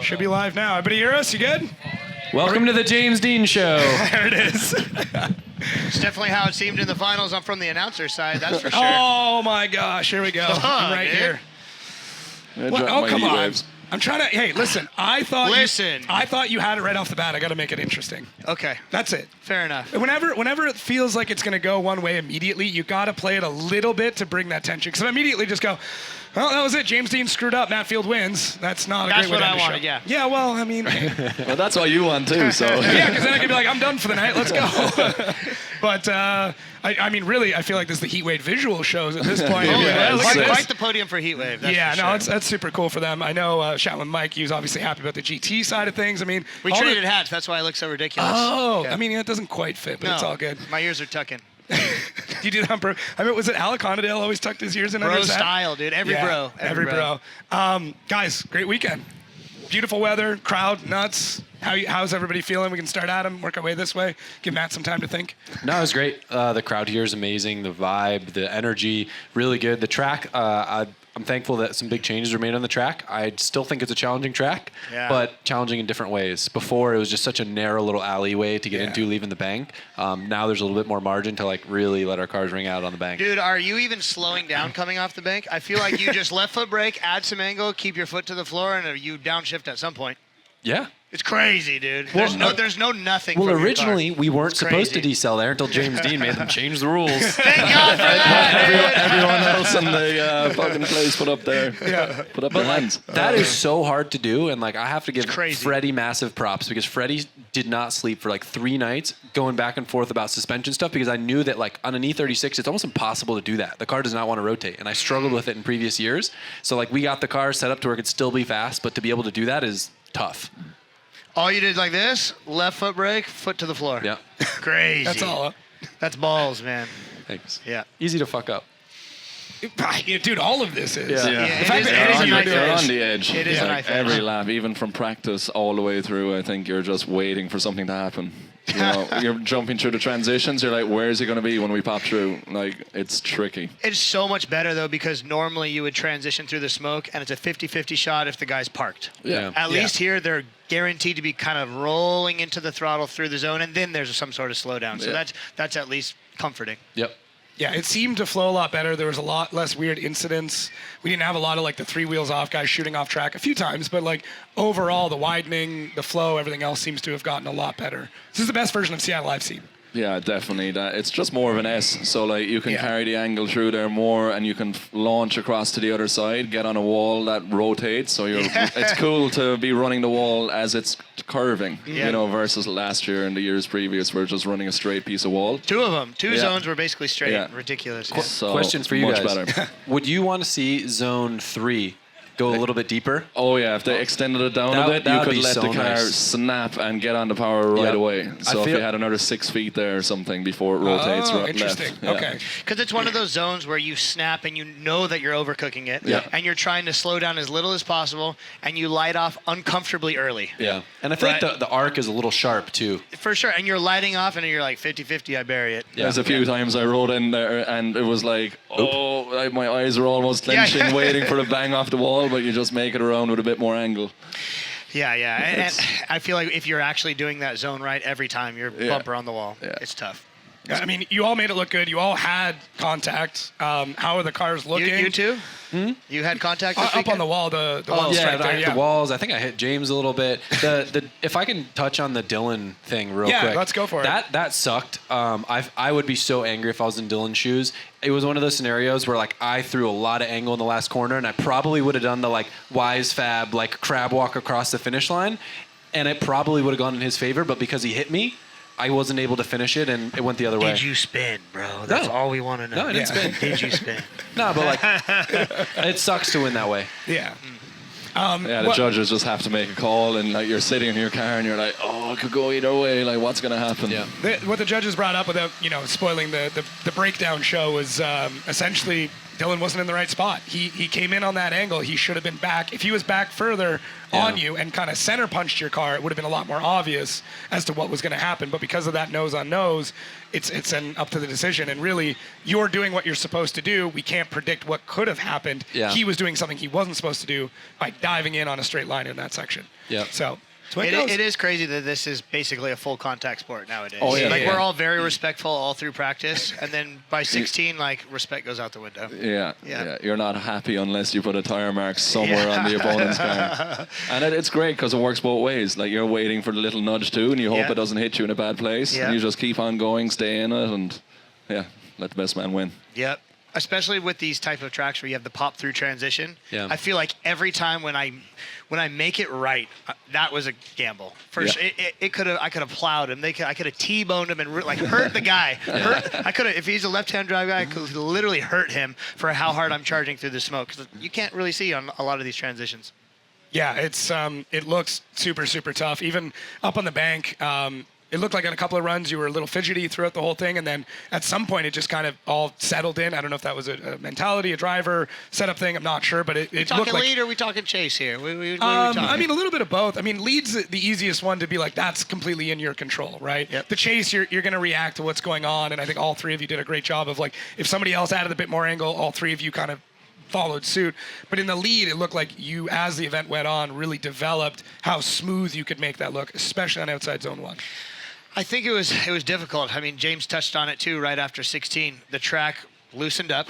Should be live now. Everybody hear us? You good? Welcome to the James Deane Show. There it is. It's definitely how it seemed in the finals. I'm from the announcer side, that's for sure. Oh my gosh, here we go. I'm right here. What? Oh, come on. I'm trying to. Hey, listen. I thought you had it right off the bat. I got to make it interesting. Okay. That's it. Fair enough. Whenever it feels like it's going to go one way immediately, you got to play it a little bit to bring that tension. Because I immediately just go, well, that was it. James Deane screwed up. Matt Field wins. That's not a great way to end the show. That's what I wanted, yeah. Yeah, well, I mean. Well, that's what you want too, so. Yeah, because then I can be like, I'm done for the night. Let's go. But, I mean, really, I feel like this is the Heatwave visual shows at this point. Quite the podium for Heatwave. That's super cool for them. I know Shatland Mike, he was obviously happy about the GT side of things. I mean, we traded hats. That's why I look so ridiculous. Oh, yeah. I mean, it doesn't quite fit, but it's all good. My ears are tucking. You do that on bro? I mean, was it Alec Conadale always tucked his ears in under his hat? Bro style, dude. Every bro. Guys, great weekend. Beautiful weather, crowd, nuts. How's everybody feeling? We can start at him, work our way this way, give Matt some time to think. No, it was great. The crowd here is amazing. The vibe, the energy, really good. The track, I'm thankful that some big changes were made on the track. I still think it's a challenging track, but challenging in different ways. Before, it was just such a narrow little alleyway to get into leaving the bank. Now there's a little bit more margin to like really let our cars ring out on the bank. Dude, are you even slowing down coming off the bank? I feel like you just left foot brake, add some angle, keep your foot to the floor, and you downshift at some point. Yeah. It's crazy, dude. Well, there's no nothing. Well, from your originally car. we weren't supposed to decel there until James Deane made them change the rules. Thank God for that. Everyone else in the fucking place put up their hands. That is so hard to do, and like I have to give crazy. Freddie massive props because Freddie did not sleep for like 3 nights going back and forth about suspension stuff because I knew that like on an E36 it's almost impossible to do that. The car does not want to rotate, and I struggled with it in previous years. So like we got the car set up to where it could still be fast, but to be able to do that is tough. All you did like this, left foot brake, foot to the floor. Yeah. Crazy. That's all. That's balls, man. Thanks. Yeah. Easy to fuck up. Dude, all of this is. Yeah. The fact that You're on the edge. It is a knife edge. Every lap, even from practice all the way through, I think you're just waiting for something to happen. You know, you're jumping through the transitions. You're like, where is it going to be when we pop through? Like, it's tricky. It's so much better, though, because normally you would transition through the smoke, and it's a 50-50 shot if the guy's parked. Yeah. At least here, they're guaranteed to be kind of rolling into the throttle through the zone, and then there's some sort of slowdown. So that's at least comforting. Yep. Yeah, it seemed to flow a lot better. There was a lot less weird incidents. We didn't have a lot of like the 3 wheels off guys shooting off track a few times, but like overall, the widening, the flow, everything else seems to have gotten a lot better. This is the best version of Seattle I've seen. Yeah, definitely. It's just more of an S. So like you can carry the angle through there more, and you can launch across to the other side, get on a wall that rotates. So it's cool to be running the wall as it's curving, you know, versus last year and the years previous, we're just running a straight piece of wall. 2 of them. 2 zones were basically straight. Yeah. Ridiculous. So Question for you much guys. Better. Would you want to see Zone 3 go a little bit deeper? Oh yeah, if they extended it down a bit, you could let the car snap and get on the power right away. So if you had another 6 feet there or something before it rotates interesting. left. Okay. Because it's one of those zones where you snap and you know that you're overcooking it, and you're trying to slow down as little as possible, and you light off uncomfortably early. Yeah. And I think the arc is a little sharp too. For sure. And you're lighting off and you're like 50-50, I bury it. There's a few times I rode in there and it was like, like my eyes are almost clenching, waiting for the bang off the wall, but you just make it around with a bit more angle. Yeah. And I feel like if you're actually doing that zone right every time, you're bumper on the wall. Yeah. It's tough. I mean, you all made it look good. You all had contact. How are the cars looking? You too? You had contact this up weekend? on the wall, the ones right there. The walls. I think I hit James a little bit. If I can touch on the Dylan thing real quick. Yeah, let's go for it. That sucked. I would be so angry if I was in Dylan's shoes. It was one of those scenarios where like I threw a lot of angle in the last corner, and I probably would have done the like wise fab like crab walk across the finish line, and it probably would have gone in his favor. But because he hit me, I wasn't able to finish it, and it went the other way. Did you spin, bro? That's all we want to know. No, I didn't spin. Did you spin? No, but like, it sucks to win that way. Yeah. The judges just have to make a call, and like you're sitting in your car and you're like, oh, it could go either way. Like, what's going to happen? Yeah. What the judges brought up without spoiling the breakdown show was essentially Dylan wasn't in the right spot. He came in on that angle. He should have been back. If he was back further on you and kind of center punched your car, it would have been a lot more obvious as to what was going to happen. But because of that nose on nose, it's then up to the decision. And really, you're doing what you're supposed to do. We can't predict what could have happened. Yeah. He was doing something he wasn't supposed to do by diving in on a straight line in that section. Yeah. So it is crazy that this is basically a full contact sport nowadays. Oh, yeah. Like we're all very respectful all through practice, and then by 16, like respect goes out the window. Yeah. You're not happy unless you put a tire mark somewhere on the opponent's car. And it's great because it works both ways. Like you're waiting for the little nudge too, and you hope it doesn't hit you in a bad place. Yeah. And you just keep on going, stay in it, and let the best man win. Yep. Especially with these type of tracks where you have the pop through transition. Yeah. I feel like every time when I make it right, that was a gamble. First, I could have plowed him. I could have T-boned him and hurt the guy. I could have, if he's a left-hand drive guy, I could literally hurt him for how hard I'm charging through the smoke. 'Cause you can't really see on a lot of these transitions. Yeah, it looks super, super tough. Even up on the bank, it looked like on a couple of runs you were a little fidgety throughout the whole thing, and then at some point it just kind of all settled in. I don't know if that was a mentality, a driver setup thing. I'm not sure, but it looked like. Talking lead or we talking chase here? What are we I talking? mean, a little bit of both. I mean, lead's the easiest one to be like, that's completely in your control, right? Yep. The chase, you're going to react to what's going on, and I think all three of you did a great job of like, if somebody else added a bit more angle, all three of you kind of followed suit. But in the lead, it looked like you, as the event went on, really developed how smooth you could make that look, especially on outside zone 1. I think it was difficult. I mean, James touched on it too. Right after 16, the track loosened up,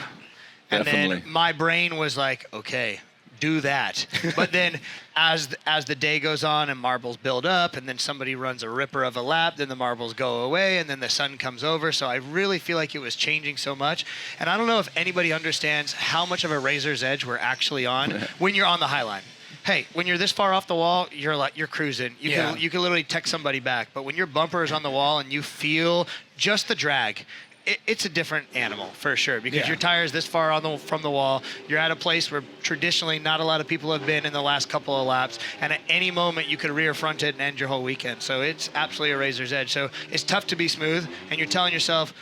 and Definitely. then my brain was like, "Okay, do that." But then, as the day goes on and marbles build up, and then somebody runs a ripper of a lap, then the marbles go away, and then the sun comes over. So I really feel like it was changing so much, and I don't know if anybody understands how much of a razor's edge we're actually on when you're on the high line. Hey, when you're this far off the wall, you're cruising. You can literally text somebody back. But when your bumper is on the wall and you feel just the drag, it's a different animal for sure. Because your tire is this far from the wall. You're at a place where traditionally not a lot of people have been in the last couple of laps. And at any moment you could rear front it and end your whole weekend. So it's absolutely a razor's edge. So it's tough to be smooth. And you're telling yourself,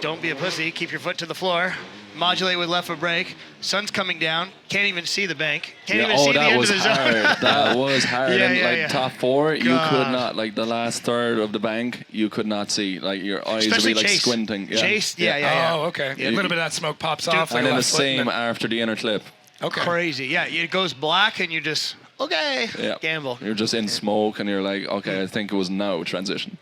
don't be a pussy. Keep your foot to the floor. Modulate with left foot brake. Sun's coming down. Can't even see the bank. Can't even see the end of the zone. That was hard. Top 4, you God. could not, like the last third of the bank, you could not see. Like your eyes Especially would be like Chase. squinting. Chase, Oh, okay. A little bit of that smoke pops off. Like And a then the left foot, same and then- after the inner clip. Okay. Crazy. Yeah, it goes black and you just, okay, gamble. You're just in smoke and you're like, okay, I think it was now transition.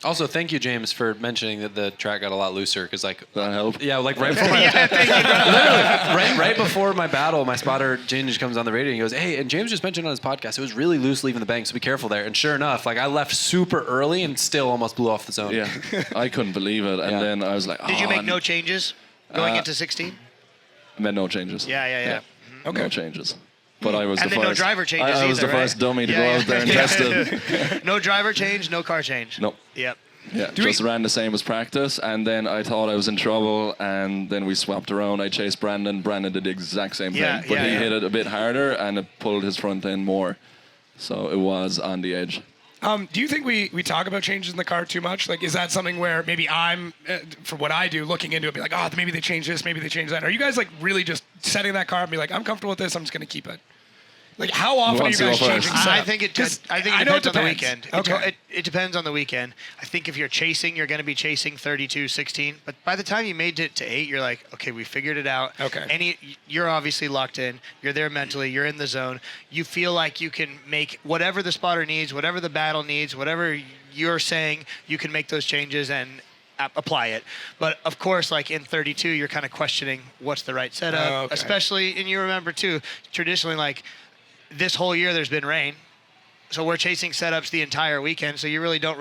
Also, thank you, James, for mentioning that the track got a lot looser because, like, That help? yeah, like right before my, Thank you, brother. right before my battle, my spotter James comes on the radio and he goes, "Hey," and James just mentioned on his podcast, it was really loose leaving the bank, so be careful there. And sure enough, like I left super early and still almost blew off the zone. Yeah, I couldn't believe it. And then I was like, Did you make no changes going into 16? I made no changes. Yeah. Okay. No changes. But I was And the then first. no driver changes I was either, the first right? dummy to go out there and test it. No driver change, no car change. No. Yep. Yeah, just ran the same as practice, and then I thought I was in trouble, and then we swapped around. I chased Brandon. Brandon did the exact same thing, but he hit it a bit harder, and it pulled his front end more. So it was on the edge. Do you think we talk about changes in the car too much? Like, is that something where maybe I'm, for what I do, looking into it, be like, oh, maybe they changed this, maybe they changed that? Are you guys like really just setting that car and be like, I'm comfortable with this, I'm just going to keep it? Like, how often are you guys changing setup? I think it depends on the weekend. Okay. It depends on the weekend. I think if you're chasing, you're going to be chasing 32, 16. But by the time you made it to 8, you're like, okay, we figured it out. Okay. You're obviously locked in. You're there mentally. You're in the zone. You feel like you can make whatever the spotter needs, whatever the battle needs, whatever you're saying, you can make those changes and apply it. But of course, like in 32, you're kind of questioning what's the right setup, especially, and you remember too, traditionally, like, this whole year there's been rain, so we're chasing setups the entire weekend. So you really don't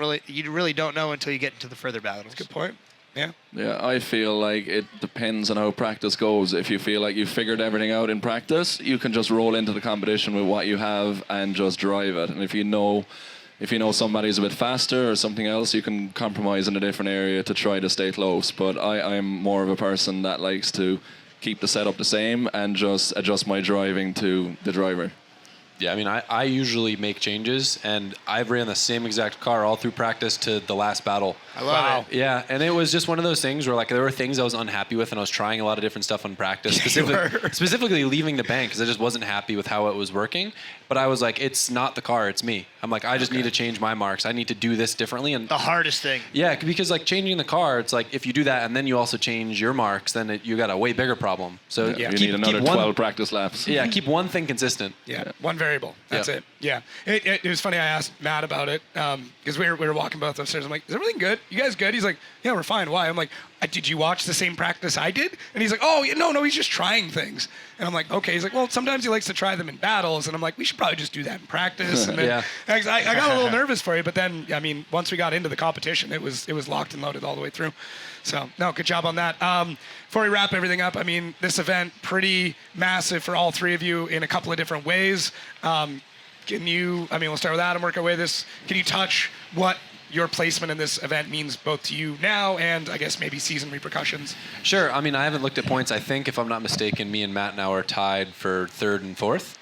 know until you get into the further battles. Good point. Yeah. Yeah, I feel like it depends on how practice goes. If you feel like you've figured everything out in practice, you can just roll into the competition with what you have and just drive it. And if you know somebody's a bit faster or something else, you can compromise in a different area to try to stay close. But I'm more of a person that likes to keep the setup the same and just adjust my driving to the driver. Yeah, I mean, I usually make changes, and I've ran the same exact car all through practice to the last battle. I love it. Yeah, and it was just one of those things where, like, there were things I was unhappy with, and I was trying a lot of different stuff on practice, specifically leaving the bank, because I just wasn't happy with how it was working. But I was like, it's not the car, it's me. I'm like, I just need to change my marks. I need to do this differently. And The hardest thing. yeah, because like changing the car, it's like if you do that and then you also change your marks, then you got a way bigger problem. So You need another 12 practice laps. Yeah, keep one thing consistent. Yeah, one variable. That's it. Yeah. It was funny. I asked Matt about it because we were walking both upstairs. I'm like, is everything good? You guys good? He's like, yeah, we're fine. Why? I'm like, did you watch the same practice I did? And he's like, oh, no, he's just trying things. And I'm like, okay. He's like, well, sometimes he likes to try them in battles. And I'm like, we should probably just do that in practice. And then Yeah. I got a little nervous for you, but then, I mean, once we got into the competition, it was locked and loaded all the way through. So, no, good job on that. Before we wrap everything up, I mean, this event, pretty massive for all three of you in a couple of different ways. We'll start with Adam, work our way this. Can you touch what your placement in this event means both to you now and I guess maybe season repercussions? Sure. I mean, I haven't looked at points. I think, if I'm not mistaken, me and Matt now are tied for third and fourth,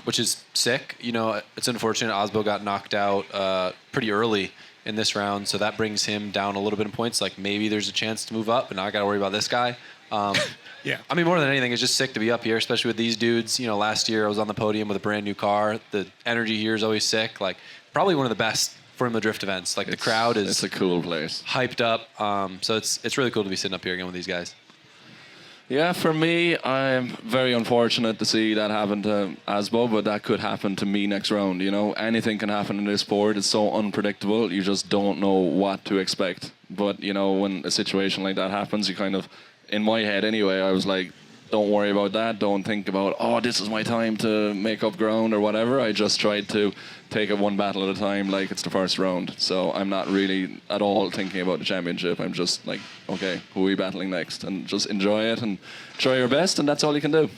which is sick. You know, it's unfortunate Osbo got knocked out pretty early in this round, so that brings him down a little bit in points. Like, maybe there's a chance to move up, and now I got to worry about this guy. Yeah. I mean, more than anything, it's just sick to be up here, especially with these dudes. You know, last year I was on the podium with a brand new car. The energy here is always sick. Like, probably one of the best Formula Drift events. Like, the crowd is... It's a cool place. Hyped up. So it's really cool to be sitting up here again with these guys. Yeah, for me, I'm very unfortunate to see that happen to Asbo, but that could happen to me next round. You know, anything can happen in this sport. It's so unpredictable. You just don't know what to expect. But, you know, when a situation like that happens, you kind of, in my head anyway, I was like, don't worry about that. Don't think about, oh, this is my time to make up ground or whatever. I just tried to take it one battle at a time like it's the first round. So I'm not really at all thinking about the championship. I'm just like, okay, who are we battling next? And just enjoy it and try your best, and that's all you can do.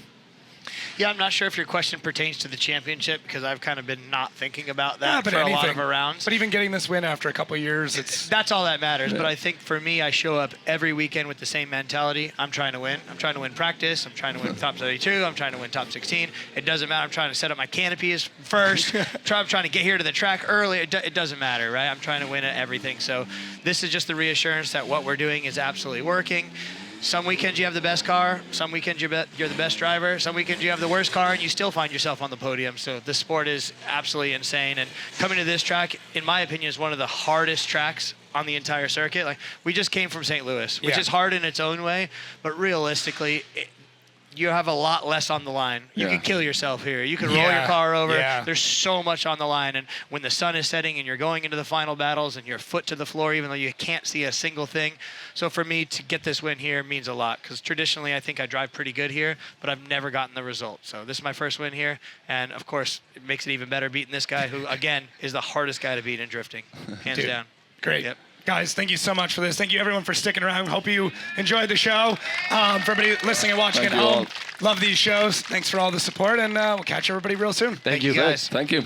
Yeah, I'm not sure if your question pertains to the championship because I've kind of been not thinking about that but for a lot of rounds. But even getting this win after a couple of years, that's all that matters. Yeah. But I think for me, I show up every weekend with the same mentality. I'm trying to win. I'm trying to win practice. I'm trying to win top 32. I'm trying to win top 16. It doesn't matter. I'm trying to set up my canopies first. I'm trying to get here to the track early. It doesn't matter, right? I'm trying to win at everything. So this is just the reassurance that what we're doing is absolutely working. Some weekends you have the best car. Some weekends you're the best driver. Some weekends you have the worst car, and you still find yourself on the podium. So the sport is absolutely insane. And coming to this track, in my opinion, is one of the hardest tracks on the entire circuit. Like, we just came from St. Louis, which is hard in its own way, but realistically, you have a lot less on the line. You can kill yourself here. You can roll your car over. Yeah. There's so much on the line. And when the sun is setting and you're going into the final battles and your foot to the floor, even though you can't see a single thing. So for me to get this win here means a lot because traditionally I think I drive pretty good here, but I've never gotten the result. So this is my first win here. And of course, it makes it even better beating this guy who, again, is the hardest guy to beat in drifting. Hands down. Great. Yep. Guys, thank you so much for this. Thank you, everyone, for sticking around. Hope you enjoyed the show. For everybody listening and watching Thank at you home, all. love these shows. Thanks for all the support, and we'll catch everybody real soon. Thank you guys. Thank you.